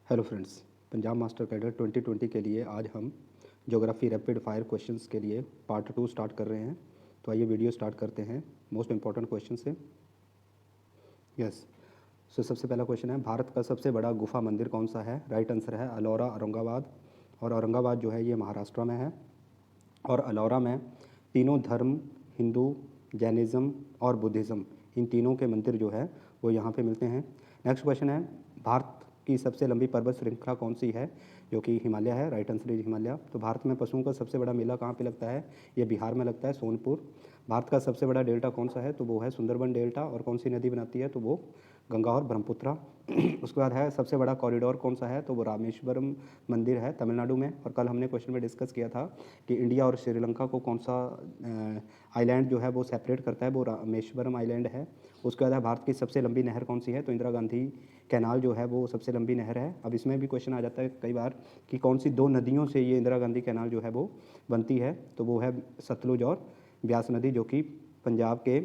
Hello friends, Punjab master cadre 2020 के लिए आज हम ज्योग्राफी रैपिड फायर क्वेश्चंस के लिए पार्ट 2 स्टार्ट कर रहे हैं। तो आइए वीडियो स्टार्ट करते हैं मोस्ट इंपॉर्टेंट क्वेश्चन से। यस, सो सबसे पहला क्वेश्चन है, भारत का सबसे बड़ा गुफा मंदिर कौन सा है? राइट आंसर है अलोरा औरंगाबाद। और औरंगाबाद जो है ये महाराष्ट्र में है। और अलोरा में तीनों धर्म, हिंदू, जैनिज़्म और बुद्धिज़्म, इन तीनों के मंदिर जो है वो यहाँ पे मिलते हैं। नेक्स्ट क्वेश्चन है, भारत की सबसे लंबी पर्वत श्रृंखला कौन सी है? जो कि हिमालय है। Right answer is Himalaya. तो भारत में पशुओं का सबसे बड़ा मेला कहाँ पे लगता है? ये बिहार में लगता है, सोनपुर। भारत का सबसे बड़ा डेल्टा कौन सा है? तो वो है सुंदरबन डेल्टा। और कौन सी नदी बनाती है? तो वो गंगा और ब्रह्मपुत्रा। उसके बाद है, सबसे बड़ा कॉरिडोर कौन सा है? तो वो रामेश्वरम मंदिर है तमिलनाडु में। और कल हमने क्वेश्चन में डिस्कस किया था कि इंडिया और श्रीलंका को कौन सा आइलैंड जो है वो सेपरेट करता है, वो रामेश्वरम आइलैंड है। उसके बाद है, भारत की सबसे लंबी नहर कौन सी है? तो इंदिरा गांधी कैनाल जो है वो सबसे लंबी नहर है। अब इसमें भी क्वेश्चन आ जाता है कई बार कि कौन सी दो नदियों से ये इंदिरा गांधी कैनाल जो है वो बनती है? तो वो है सतलुज और ब्यास नदी, जो कि पंजाब के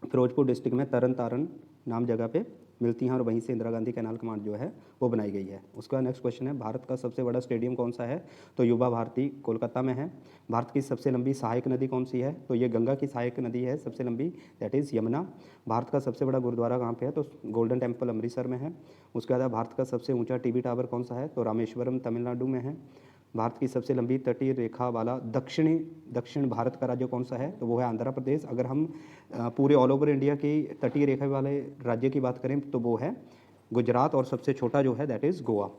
फिरोजपुर डिस्ट्रिक्ट में तरन तारण नाम जगह पे मिलती हैं। और वहीं से इंदिरा गांधी कैनाल कमांड जो है वो बनाई गई है। उसका नेक्स्ट क्वेश्चन है, भारत का सबसे बड़ा स्टेडियम कौन सा है? तो युवा भारती कोलकाता में है। भारत की सबसे लंबी सहायक नदी कौन सी है? तो ये गंगा की सहायक नदी है सबसे लंबी, दैट इज़ यमुना। भारत का सबसे बड़ा गुरुद्वारा कहाँ पे है? तो गोल्डन टेम्पल अमृतसर में है। उसके बाद भारत का सबसे ऊंचा टीवी टावर कौन सा है? तो रामेश्वरम तमिलनाडु में है। भारत की सबसे लंबी तटीय रेखा वाला दक्षिण भारत का राज्य कौन सा है? तो वो है आंध्र प्रदेश। अगर हम पूरे ऑल ओवर इंडिया की तटीय रेखा वाले राज्य की बात करें तो वो है गुजरात। और सबसे छोटा जो है दैट इज़ गोवा।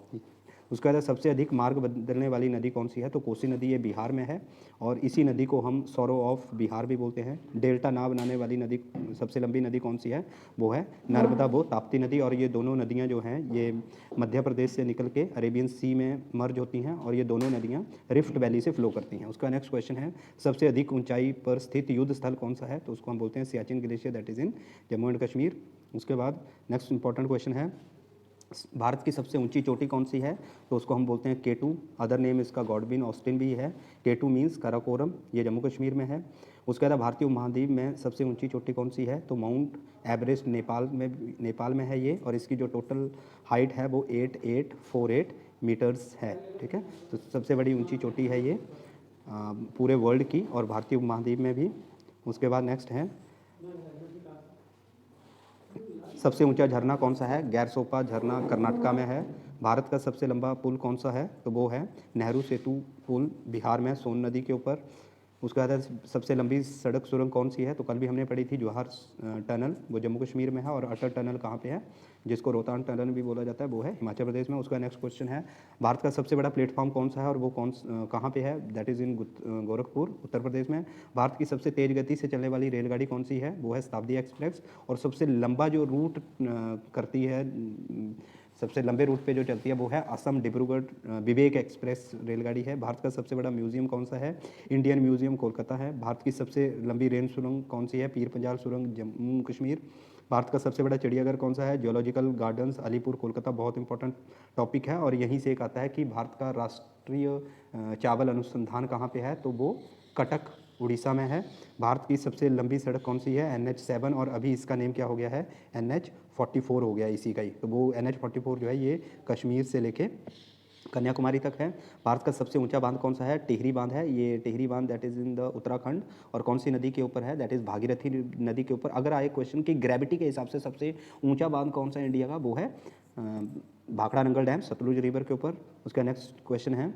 उसके बाद सबसे अधिक मार्ग बदलने वाली नदी कौन सी है? तो कोसी नदी, ये बिहार में है। और इसी नदी को हम सौरो ऑफ बिहार भी बोलते हैं। डेल्टा ना बनाने वाली नदी, सबसे लंबी नदी कौन सी है? वो है नर्मदा, वो ताप्ती नदी। और ये दोनों नदियाँ जो हैं ये मध्य प्रदेश से निकल के अरेबियन सी में मर्ज होती हैं। और ये दोनों नदियाँ रिफ्ट वैली से फ्लो करती हैं। उसका नेक्स्ट क्वेश्चन है, सबसे अधिक ऊंचाई पर स्थित युद्ध स्थल कौन सा है? तो उसको हम बोलते हैं Siachen glacier, that is in Jammu and Kashmir. उसके बाद नेक्स्ट इंपॉर्टेंट क्वेश्चन है, भारत की सबसे ऊंची चोटी कौन सी है? तो उसको हम बोलते हैं केटू। अदर नेम इसका गॉडविन ऑस्टिन भी है। केटू मीन्स काराकोरम, ये जम्मू कश्मीर में है। उसके बाद भारतीय उपमहाद्वीप में सबसे ऊंची चोटी कौन सी है? तो माउंट एवरेस्ट नेपाल में है ये। और इसकी जो टोटल हाइट है वो 8848 मीटर्स है। ठीक है, तो सबसे बड़ी ऊंची चोटी है ये पूरे वर्ल्ड की और भारतीय उपमहाद्वीप में भी। उसके बाद नेक्स्ट है, सबसे ऊंचा झरना कौन सा है? गैरसोपा झरना कर्नाटका में है। भारत का सबसे लंबा पुल कौन सा है? तो वो है नेहरू सेतु पुल, बिहार में सोन नदी के ऊपर। उसके बाद सबसे लंबी सड़क सुरंग कौन सी है? तो कल भी हमने पढ़ी थी जवाहर टनल, वो जम्मू कश्मीर में है। और अटल टनल कहाँ पे है, जिसको रोहतांग टनल भी बोला जाता है, वो है हिमाचल प्रदेश में। उसका नेक्स्ट क्वेश्चन है, भारत का सबसे बड़ा प्लेटफॉर्म कौन सा है और वो कहाँ पे है? That is in Gorakhpur, Uttar Pradesh में। भारत की सबसे तेज़ गति से चलने वाली रेलगाड़ी कौन सी है? वो है शताब्दी एक्सप्रेस। और सबसे लंबा जो रूट करती है, सबसे लंबे रूट पे जो चलती है वो है असम डिब्रूगढ़ विवेक एक्सप्रेस रेलगाड़ी है। भारत का सबसे बड़ा म्यूजियम कौन सा है? इंडियन म्यूजियम कोलकाता है। भारत की सबसे लंबी रेल सुरंग कौन सी है? पीर पंजाल सुरंग, जम्मू कश्मीर। भारत का सबसे बड़ा चिड़ियाघर कौन सा है? Geological gardens Alipur Kolkata. बहुत इंपॉर्टेंट टॉपिक है। और यहीं से एक आता है कि भारत का राष्ट्रीय चावल अनुसंधान कहाँ पे है? तो वो कटक उड़ीसा में है। भारत की सबसे लंबी सड़क कौन सी है? NH7। और अभी इसका नेम क्या हो गया है? NH44 हो गया इसी का ही। तो वो NH44 जो है ये कश्मीर से लेके कन्याकुमारी तक है। भारत का सबसे ऊंचा बांध कौन सा है? टिहरी बांध है। ये टिहरी बांध that is in the Uttarakhand. और कौन सी नदी के ऊपर है? दैट इज़ भागीरथी नदी के ऊपर। अगर आए क्वेश्चन कि ग्रेविटी के हिसाब से सबसे ऊंचा बांध कौन सा है इंडिया का, वो है भाखड़ा नंगल डैम, सतलुज रिवर के ऊपर। उसका नेक्स्ट क्वेश्चन है,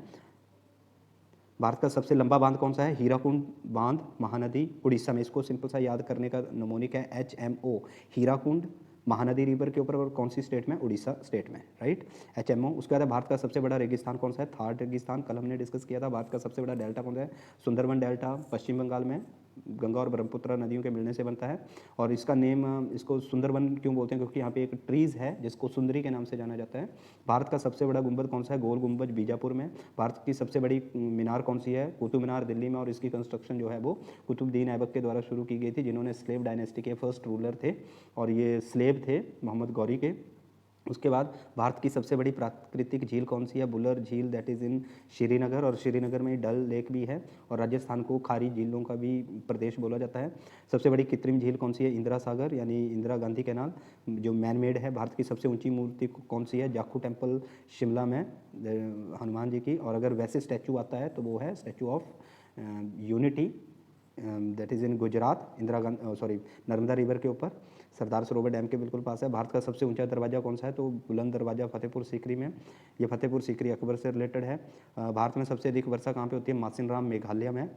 भारत का सबसे लंबा बांध कौन सा है? हीराकुंड बांध, महानदी, उड़ीसा में। इसको सिंपल सा याद करने का नमोनिक है HMO, हीराकुंड महानदी रिवर के ऊपर। और कौन सी स्टेट में? उड़ीसा स्टेट में, राइट, HMO। उसके बाद भारत का सबसे बड़ा रेगिस्तान कौन सा है? थार रेगिस्तान, कल हमने डिस्कस किया था। भारत का सबसे बड़ा डेल्टा कौन सा है? सुंदरबन डेल्टा, पश्चिम बंगाल में गंगा और ब्रह्मपुत्र नदियों के मिलने से बनता है। और इसका नेम, इसको सुंदरबन क्यों बोलते हैं? क्योंकि यहाँ पे एक ट्रीज़ है जिसको सुंदरी के नाम से जाना जाता है। भारत का सबसे बड़ा गुंबद कौन सा है? गोल गुंबद, बीजापुर में। भारत की सबसे बड़ी मीनार कौन सी है? कुतुब मीनार, दिल्ली में। और इसकी कंस्ट्रक्शन जो है वो कुतुबुद्दीन ऐबक के द्वारा शुरू की गई थी, जिन्होंने स्लेव डायनेस्टी के फर्स्ट रूलर थे। और ये स्लेव थे मोहम्मद गौरी के। उसके बाद भारत की सबसे बड़ी प्राकृतिक झील कौन सी है? बुलर झील, दैट इज़ इन श्रीनगर, और श्रीनगर में डल लेक भी है, और राजस्थान को खारी झीलों का भी प्रदेश बोला जाता है। सबसे बड़ी कृत्रिम झील कौन सी है? इंदिरा सागर यानी इंदिरा गांधी कैनाल। जो मैन मेड है, भारत की सबसे ऊंची मूर्ति कौन सी है? जाखू टेम्पल शिमला में, हनुमान जी की। और अगर वैसे स्टैचू आता है तो वो है statue of unity, that is in Gujarat, Indira Gandhi sorry Narmada river के ऊपर, सरदार सरोवर डैम के बिल्कुल पास है। भारत का सबसे ऊंचा दरवाज़ा कौन सा है? तो बुलंद दरवाज़ा फतेहपुर सीकरी में। ये फतेहपुर सीकरी अकबर से रिलेटेड है। भारत में सबसे अधिक वर्षा कहाँ पे होती है? मासिनराम मेघालय में।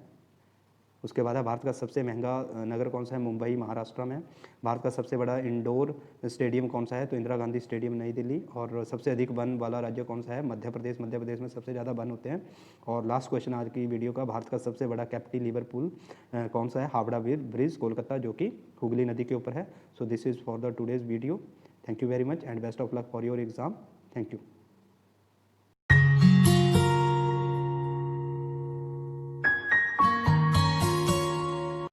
उसके बाद है भारत का सबसे महंगा नगर कौन सा है? मुंबई महाराष्ट्र में। भारत का सबसे बड़ा इंडोर स्टेडियम कौन सा है? तो इंदिरा गांधी स्टेडियम नई दिल्ली। और सबसे अधिक वन वाला राज्य कौन सा है? मध्य प्रदेश। मध्य प्रदेश में सबसे ज़्यादा वन होते हैं। और लास्ट क्वेश्चन आज की वीडियो का, भारत का सबसे बड़ा कैपिटल पुल कौन सा है? हावड़ा ब्रिज कोलकाता, जो कि हुगली नदी के ऊपर है। So this is for the today's video. Thank you very much and best of luck for your exam. Thank you.